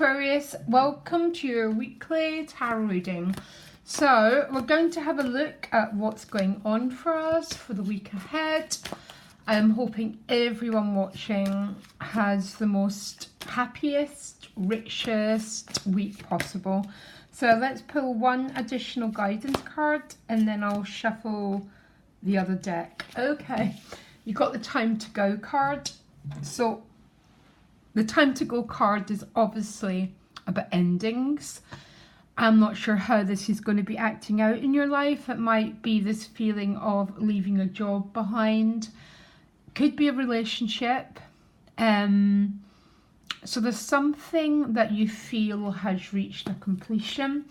Aquarius, welcome to your weekly tarot reading. So we're going to have a look at what's going on for us for the week ahead. I'm hoping everyone watching has the most happiest, richest week possible. So let's pull one additional guidance card and then I'll shuffle the other deck. Okay, you got the time to go card. So the time to go card is obviously about endings. I'm not sure how this is going to be acting out in your life. It might be this feeling of leaving a job behind. Could be a relationship. So there's something that you feel has reached a completion.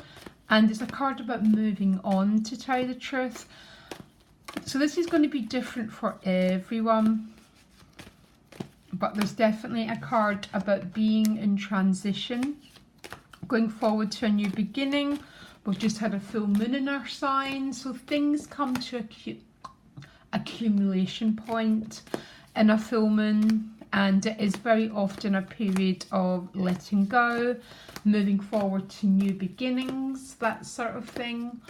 And it's a card about moving on, to tell you the truth. So this is going to be different for everyone. But there's definitely a card about being in transition, going forward to a new beginning. We've just had a full moon in our sign, so things come to accumulation point in a full moon, and it is very often a period of letting go, moving forward to new beginnings, that sort of thing.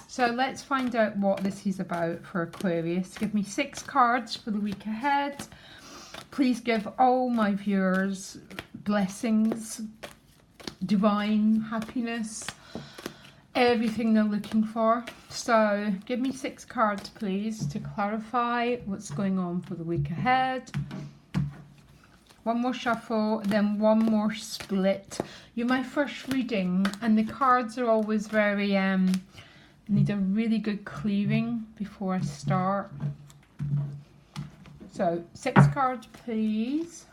So let's find out what this is about for Aquarius. Give me 6 cards for the week ahead. Please give all my viewers blessings, divine happiness, everything they're looking for. So give me 6 cards, please, to clarify what's going on for the week ahead. One more shuffle, then one more split. You're my first reading, and the cards are always very, need a really good clearing before I start. So 6 cards, please.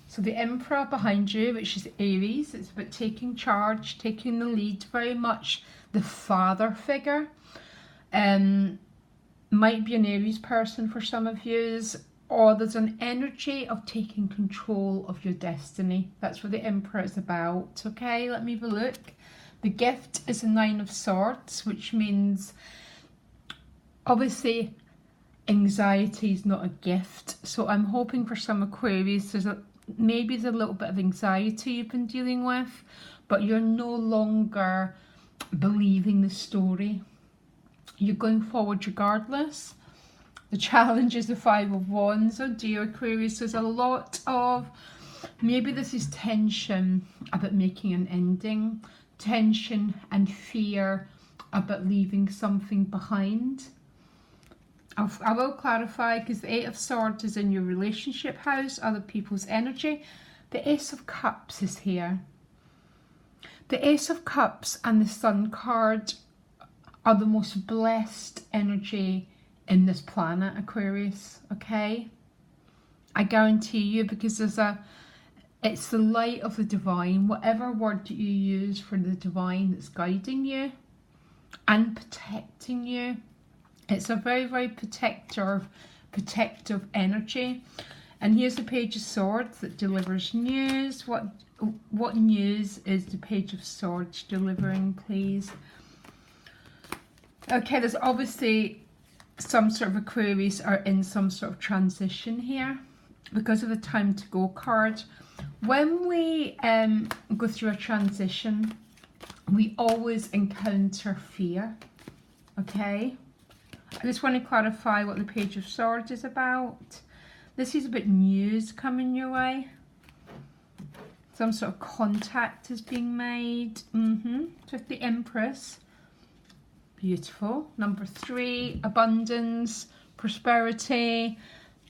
So the Emperor behind you, which is Aries, it's about taking charge, taking the lead, very much the father figure. Might be an Aries person for some of you, or there's an energy of taking control of your destiny. That's what the Emperor is about. Okay, let me have a look. The gift is a 9 of Swords, which means obviously anxiety is not a gift. So I'm hoping for some Aquarius, maybe there's a little bit of anxiety you've been dealing with, but you're no longer believing the story. You're going forward regardless. The challenge is the 5 of Wands. Oh dear, Aquarius, there's a lot of, maybe this is tension about making an ending, tension and fear about leaving something behind. I will clarify, because the 8 of Swords is in your relationship house, other people's energy. The Ace of Cups is here. The Ace of Cups and the Sun card are the most blessed energy in this planet, Aquarius, okay? I guarantee you, because it's the light of the divine, whatever word that you use for the divine that's guiding you and protecting you. It's a very, very protective energy. And here's the Page of Swords that delivers news. What news is the Page of Swords delivering, please? Okay, there's obviously some sort of Aquarius are in some sort of transition here because of the time to go card. When we go through a transition, we always encounter fear, okay? I just want to clarify what the Page of Swords is about. This is about news coming your way. Some sort of contact is being made. With the Empress. Beautiful. Number 3, abundance, prosperity,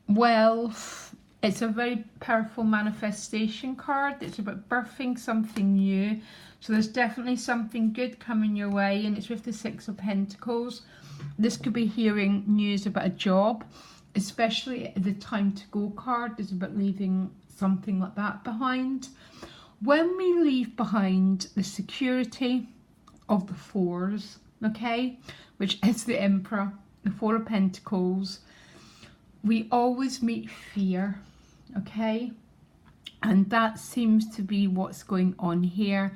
wealth. It's a very powerful manifestation card. It's about birthing something new. So there's definitely something good coming your way, and it's with the 6 of Pentacles. This could be hearing news about a job, especially the time to go card is about leaving something like that behind. When we leave behind the security of the 4s, okay, which is the Emperor, the 4 of Pentacles, we always meet fear, okay? And that seems to be what's going on here,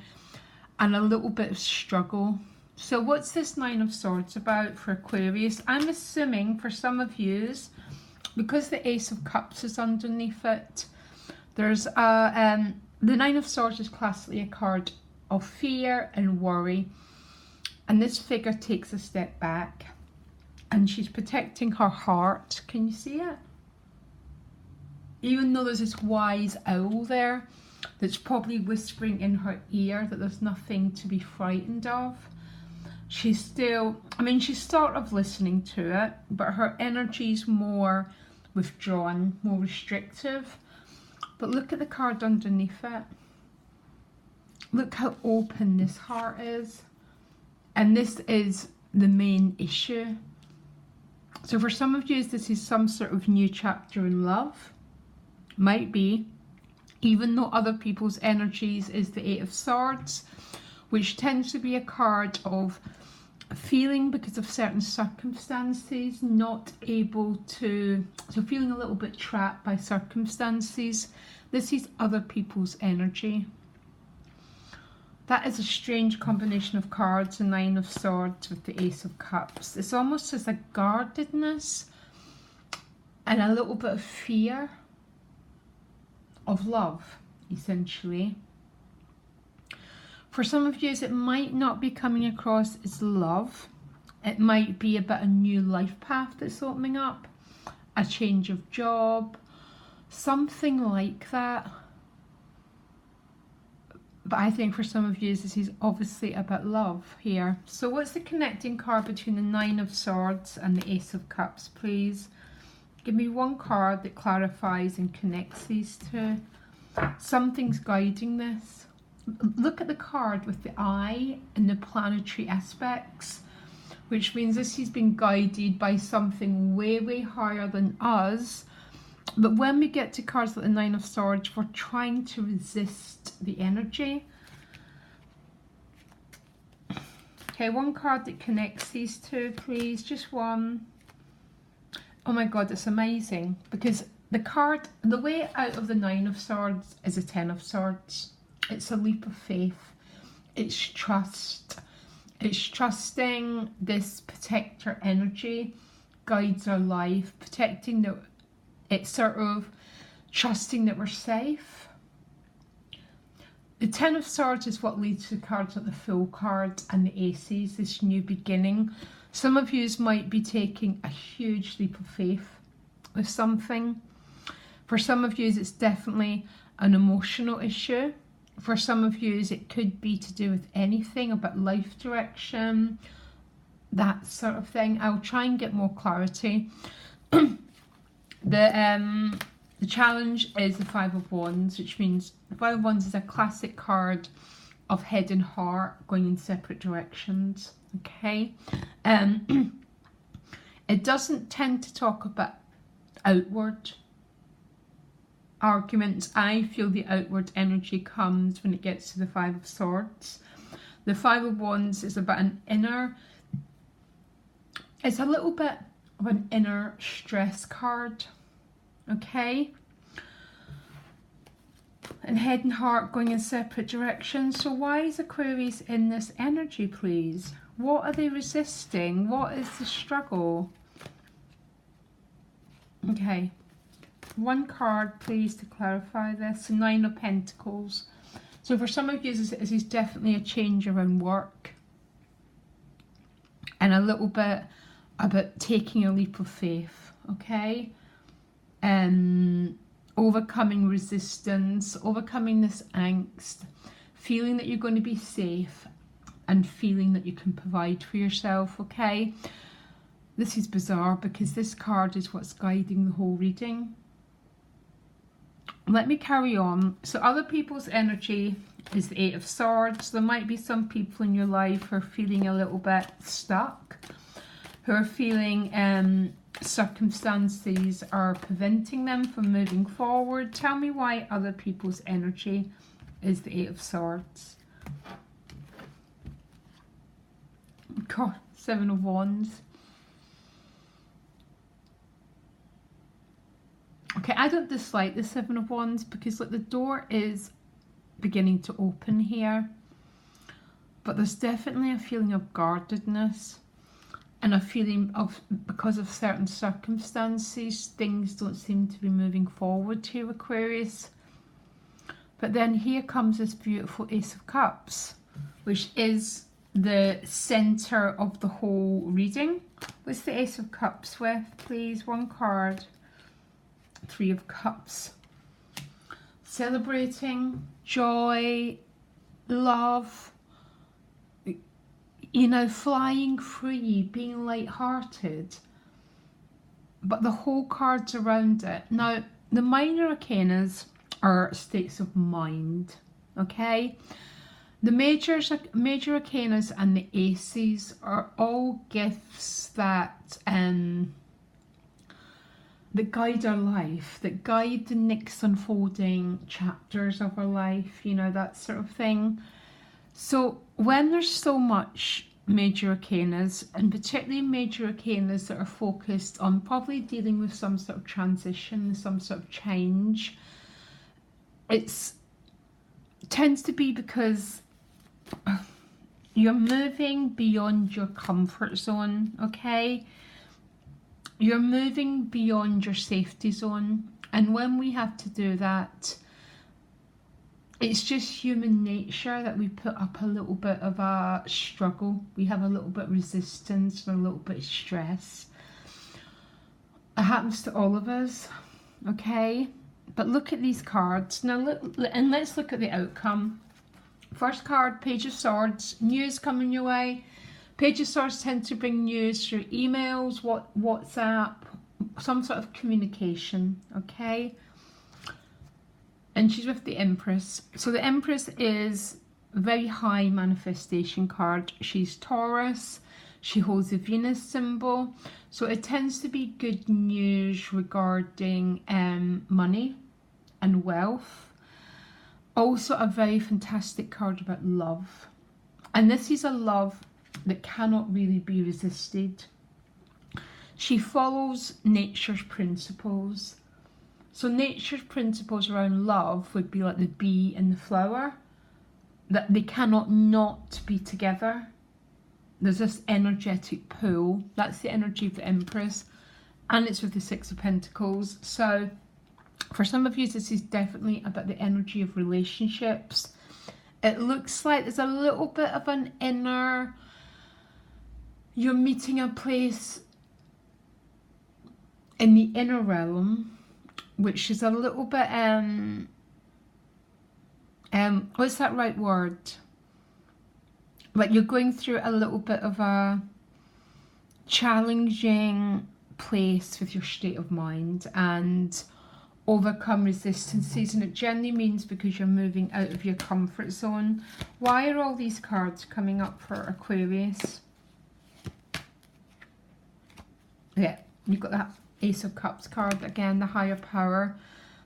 and a little bit of struggle. So what's this 9 of Swords about for Aquarius? I'm assuming for some of yous, because the Ace of Cups is underneath it, there's a The Nine of Swords is classically a card of fear and worry, and this figure takes a step back and she's protecting her heart. Can you see it? Even though there's this wise owl there that's probably whispering in her ear that there's nothing to be frightened of, she's still, I mean, she's sort of listening to it, but her energy's more withdrawn, more restrictive. But look at the card underneath it. Look how open this heart is. And this is the main issue. So for some of you, this is some sort of new chapter in love. Might be. Even though other people's energies is the Eight of Swords, which tends to be a card of feeling because of certain circumstances, not able to, so feeling a little bit trapped by circumstances. This is other people's energy. That is a strange combination of cards, the Nine of Swords with the Ace of Cups. It's almost as a guardedness and a little bit of fear of love, essentially. For some of you, it might not be coming across as love. It might be about a new life path that's opening up, a change of job, something like that. But I think for some of you, this is obviously about love here. So what's the connecting card between the Nine of Swords and the Ace of Cups, please? Give me one card that clarifies and connects these two. Something's guiding this. Look at the card with the eye and the planetary aspects, which means this has been guided by something way, way higher than us. But when we get to cards like the Nine of Swords, we're trying to resist the energy. Okay, one card that connects these two, please. Just one. Oh my God, it's amazing. Because the card, the way out of the Nine of Swords is a Ten of Swords. It's a leap of faith. It's trust. It's trusting this protector energy guides our life, protecting the, it's sort of trusting that we're safe. The Ten of Swords is what leads to the cards like the Fool card and the Aces, this new beginning. Some of you might be taking a huge leap of faith with something. For some of you, it's definitely an emotional issue. For some of you, it could be to do with anything about life direction, that sort of thing. I'll try and get more clarity. The challenge is the Five of Wands, which means the Five of Wands is a classic card of head and heart going in separate directions. Okay, it doesn't tend to talk about outward arguments. I feel the outward energy comes when it gets to the Five of Swords. The Five of Wands is about an inner, it's a little bit of an inner stress card. Okay, and head and heart going in separate directions. So why is Aquarius in this energy, please? What are they resisting? What is the struggle? Okay, one card please to clarify this. Nine of Pentacles. So for some of you, this is definitely a change around work and a little bit about taking a leap of faith. Okay, overcoming resistance, overcoming this angst, feeling that you're going to be safe and feeling that you can provide for yourself. Okay, this is bizarre because this card is what's guiding the whole reading. Let me carry on. So other people's energy is the Eight of Swords. There might be some people in your life who are feeling a little bit stuck, who are feeling circumstances are preventing them from moving forward. Tell me why other people's energy is the Eight of Swords. God, Seven of Wands. Okay, I don't dislike the Seven of Wands because look, the door is beginning to open here, but there's definitely a feeling of guardedness and a feeling of, because of certain circumstances, things don't seem to be moving forward to Aquarius. But then here comes this beautiful Ace of Cups, which is the center of the whole reading. What's the Ace of Cups with, please? One card. Three of Cups. Celebrating, joy, love, you know, flying free, being light-hearted. But the whole card's around it. Now, the minor arcanas are states of mind, okay? The major arcanas and the aces are all gifts that that guide our life, that guide the next unfolding chapters of our life, you know, that sort of thing. So when there's so much major arcanas, and particularly major arcanas that are focused on probably dealing with some sort of transition, some sort of change, it tends to be because you're moving beyond your comfort zone, okay? You're moving beyond your safety zone. And when we have to do that, it's just human nature that we put up a little bit of a struggle. We have a little bit of resistance and a little bit of stress. It happens to all of us, okay? But look at these cards. Now, let's look at the outcome. First card, Page of Swords, news coming your way. Page of Swords tend to bring news through emails, WhatsApp, some sort of communication, okay? And she's with the Empress. So the Empress is a very high manifestation card. She's Taurus. She holds the Venus symbol. So it tends to be good news regarding money and wealth. Also a very fantastic card about love. And this is a love that cannot really be resisted. She follows nature's principles. So nature's principles around love would be like the bee and the flower, that they cannot not be together. There's this energetic pull. That's the energy of the Empress, and it's with the Six of Pentacles. So for some of you, this is definitely about the energy of relationships. It looks like there's a little bit of an inner, you're meeting a place in the inner realm, which is a little bit, what's that right word? Like you're going through a little bit of a challenging place with your state of mind and overcome resistances, and it generally means because you're moving out of your comfort zone. Why are all these cards coming up for Aquarius? Yeah, you've got that Ace of Cups card again, the higher power.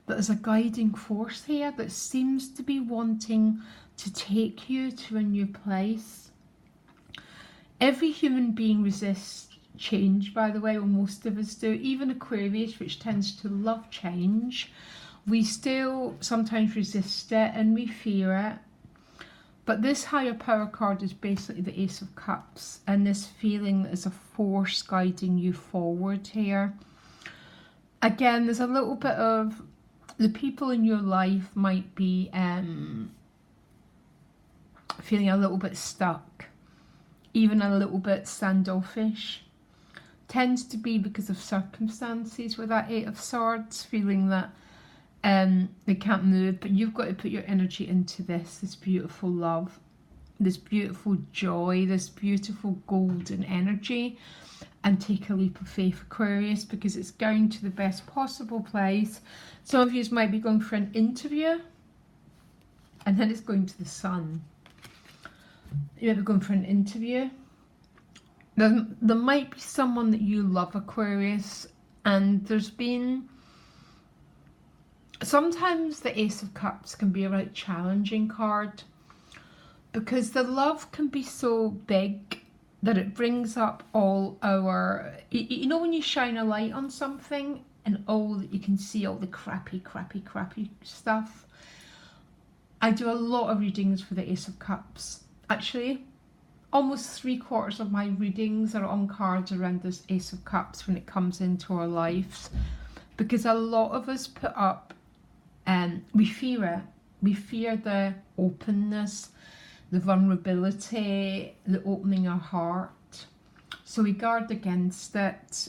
But there's a guiding force here that seems to be wanting to take you to a new place. Every human being resists change, by the way, or most of us do. Even Aquarius, which tends to love change, we still sometimes resist it and we fear it. But this higher power card is basically the Ace of Cups, and this feeling that there's a force guiding you forward here. Again, there's a little bit of the people in your life might be feeling a little bit stuck, even a little bit standoffish. Tends to be because of circumstances with that Eight of Swords, feeling that they can't move, but you've got to put your energy into this beautiful love, this beautiful joy, this beautiful golden energy, and take a leap of faith, Aquarius, because it's going to the best possible place. Some of you might be going for an interview, and then it's going to the sun. You might be going for an interview. There might be someone that you love, Aquarius, and there's been... Sometimes the Ace of Cups can be a right challenging card, because the love can be so big that it brings up all our... You know when you shine a light on something and all that you can see, all the crappy stuff? I do a lot of readings for the Ace of Cups. Actually, almost 3/4 of my readings are on cards around this Ace of Cups when it comes into our lives, because a lot of us put up, we fear it, We fear the openness, the vulnerability, the opening our heart. So we guard against it.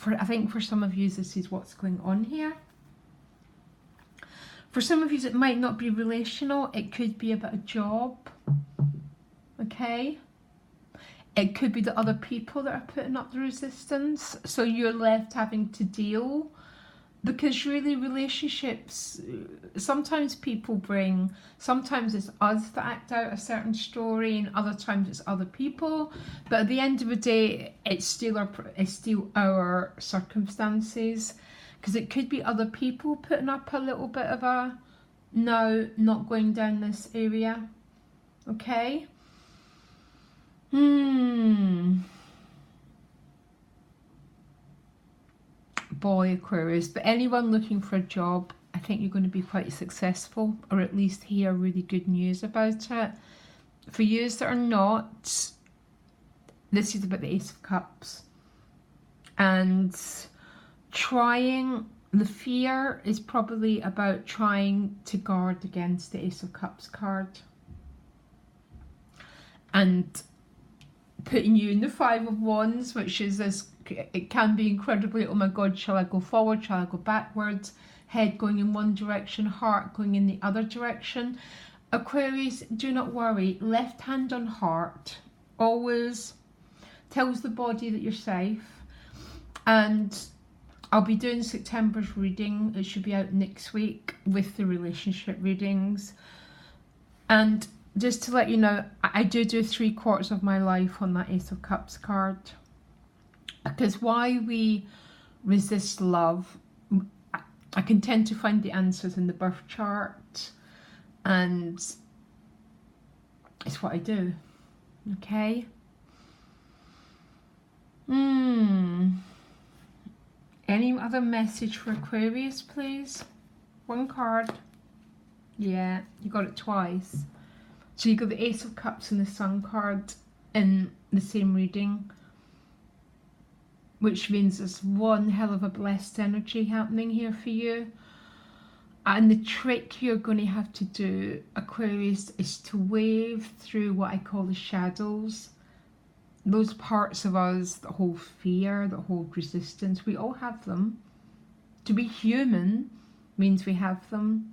I think for some of you, this is what's going on here. For some of you, it might not be relational. It could be about a job. Okay? It could be the other people that are putting up the resistance. So you're left having to deal. Because really relationships, sometimes people bring, sometimes it's us that act out a certain story and other times it's other people. But at the end of the day, it's still our circumstances. Because it could be other people putting up a little bit of a, no, not going down this area. Okay? Boy, Aquarius, but anyone looking for a job, I think you're going to be quite successful, or at least hear really good news about it. For you that are not, this is about the Ace of Cups. And the fear is probably about trying to guard against the Ace of Cups card. And putting you in the Five of Wands, which is this, it can be incredibly, oh my God, shall I go forward, shall I go backwards, head going in one direction, heart going in the other direction. Aquarius, do not worry, left hand on heart always tells the body that you're safe. And I'll be doing September's reading, it should be out next week with the relationship readings. And just to let you know, I do 3/4 of my life on that Ace of Cups card. Because why we resist love, I can tend to find the answers in the birth chart. And it's what I do. Okay? Any other message for Aquarius, please? One card. Yeah, you got it twice. So you got the Ace of Cups and the Sun card in the same reading, which means there's one hell of a blessed energy happening here for you. And the trick you're going to have to do, Aquarius, is to wave through what I call the shadows. Those parts of us that hold fear, that hold resistance, we all have them. To be human means we have them.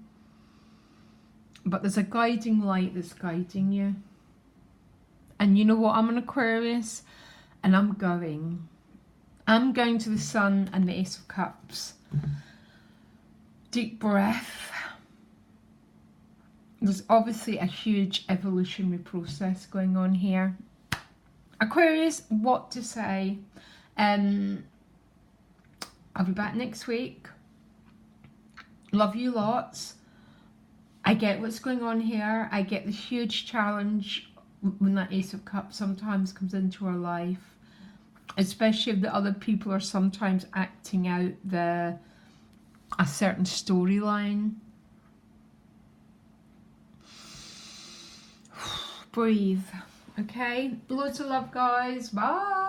But there's a guiding light that's guiding you. And you know what? I'm an Aquarius and I'm going to the Sun and the Ace of Cups. Deep breath. There's obviously a huge evolutionary process going on here. Aquarius, what to say? I'll be back next week. Love you lots. I get what's going on here. I get the huge challenge when that Ace of Cups sometimes comes into our life, especially if the other people are sometimes acting out a certain storyline. Breathe. Okay? Loads of love, guys. Bye.